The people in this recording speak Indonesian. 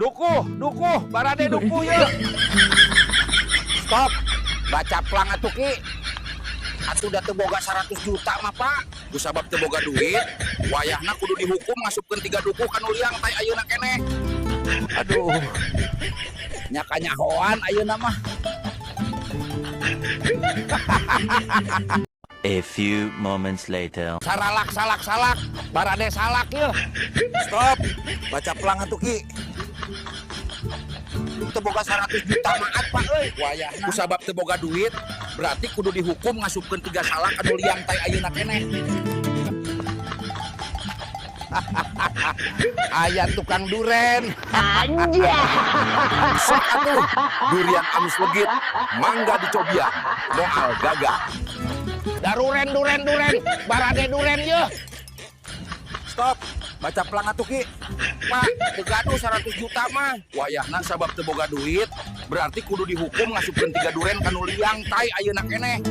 Dukuh, barade dukuh ya. Stop, baca plang atuh Ki. Atuh udah teboga 100 juta mah Pak. Kusabab teboga duit, wayahna kudu dihukum ngasupkeun 3 dukuh kanu liang tai ayeuna keneh. Aduh, nyakanyahoan ayeuna mah. A few moments later. Salak, barade salak ya. Stop, baca pelang atuh Ki. Teboga 100 juta maat Pak euy. Wayahna kusabab teboga duit, berarti kudu dihukum ngasupkeun 3 salak anu liang tai ayeuna keneh. Aya tukang duren. Aja. Sok atuh, durian amis legit, mangga dicobian, moal gagah. Daruren, barade duren ye. Stop, baca pelang atuh Ki. Pak, tegaduh 100 juta mah. Wayahna sabab teboga duit, berarti kudu dihukum ngasupkeun 3 duren kanu liang tai ayeuna keneh.